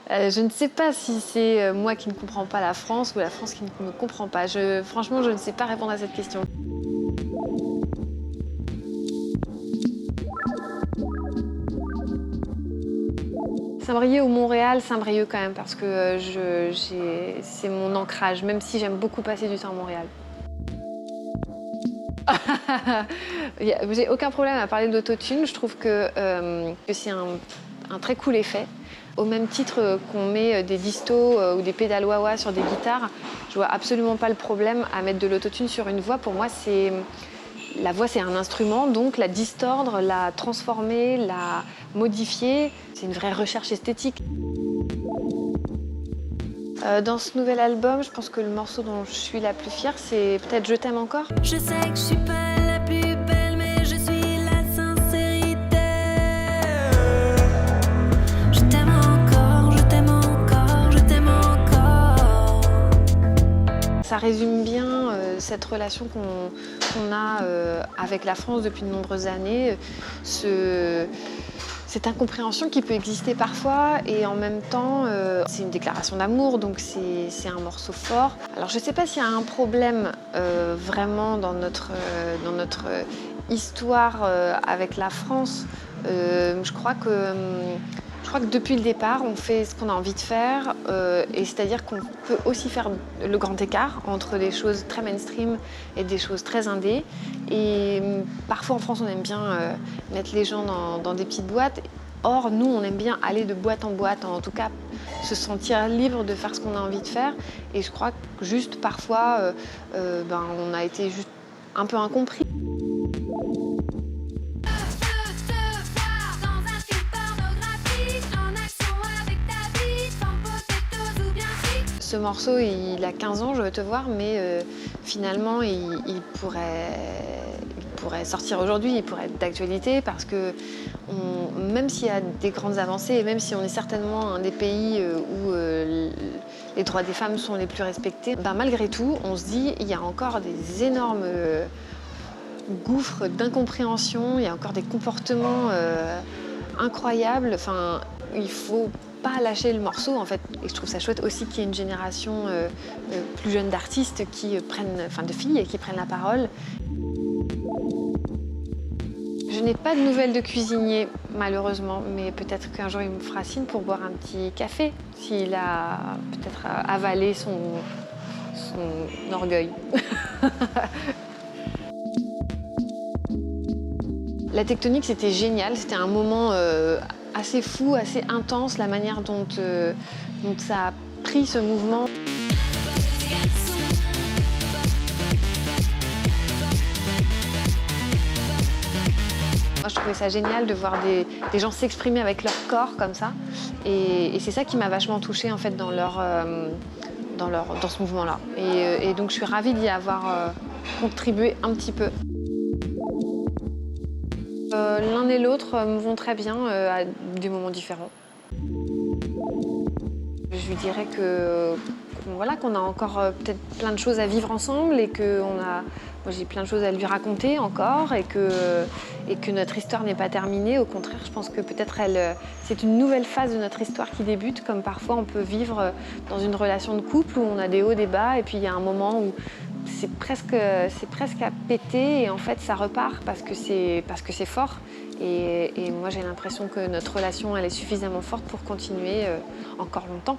Je ne sais pas si c'est moi qui ne comprends pas la France ou la France qui ne me comprend pas. Franchement, je ne sais pas répondre à cette question. Saint-Brieuc ou Montréal, Saint-Brieuc quand même, parce que c'est mon ancrage, même si j'aime beaucoup passer du temps à Montréal. J'ai aucun problème à parler de l'autotune. Je trouve que c'est un très cool effet. Au même titre qu'on met des distos ou des pédales wah-wah sur des guitares, je vois absolument pas le problème à mettre de l'autotune sur une voix. Pour moi, la voix, c'est un instrument, donc la distordre, la transformer, la modifier, c'est une vraie recherche esthétique. Dans ce nouvel album, je pense que le morceau dont je suis la plus fière, c'est peut-être Je t'aime encore. Je sais que je suis pas la plus belle, mais je suis la sincérité. Je t'aime encore, je t'aime encore, je t'aime encore. Ça résume bien cette relation qu'on a avec la France depuis de nombreuses années, cette incompréhension qui peut exister parfois et en même temps, c'est une déclaration d'amour, donc c'est un morceau fort. Alors je ne sais pas s'il y a un problème vraiment dans notre histoire avec la France. Je crois que depuis le départ, on fait ce qu'on a envie de faire, et c'est-à-dire qu'on peut aussi faire le grand écart entre des choses très mainstream et des choses très indé. Et parfois en France, on aime bien mettre les gens dans des petites boîtes. Or, nous, on aime bien aller de boîte en boîte, en tout cas se sentir libre de faire ce qu'on a envie de faire. Et je crois que juste parfois, on a été juste un peu incompris. Ce morceau, il a 15 ans, je veux te voir, mais finalement, il pourrait sortir aujourd'hui, il pourrait être d'actualité parce que même s'il y a des grandes avancées et même si on est certainement un des pays où les droits des femmes sont les plus respectés, malgré tout, on se dit qu'il y a encore des énormes gouffres d'incompréhension, il y a encore des comportements incroyables. Enfin, il faut pas lâcher le morceau en fait, et je trouve ça chouette aussi qu'il y ait une génération plus jeune d'artistes de filles qui prennent la parole. Je n'ai pas de nouvelles de cuisinier malheureusement, mais peut-être qu'un jour il me fera signe pour boire un petit café s'il a peut-être avalé son orgueil. La Tectonique, c'était génial, c'était un moment assez fou, assez intense, la manière dont ça a pris ce mouvement. Moi, je trouvais ça génial de voir des gens s'exprimer avec leur corps comme ça. Et c'est ça qui m'a vachement touchée en fait, dans ce mouvement-là. Et donc, je suis ravie d'y avoir contribué un petit peu. L'un et l'autre me vont très bien à des moments différents. Je lui dirais qu'on a encore peut-être plein de choses à vivre ensemble et moi j'ai plein de choses à lui raconter encore et que notre histoire n'est pas terminée. Au contraire, je pense que peut-être c'est une nouvelle phase de notre histoire qui débute, comme parfois on peut vivre dans une relation de couple où on a des hauts, des bas et puis il y a un moment où c'est presque à péter et en fait ça repart parce que c'est fort. Et moi j'ai l'impression que notre relation elle est suffisamment forte pour continuer encore longtemps.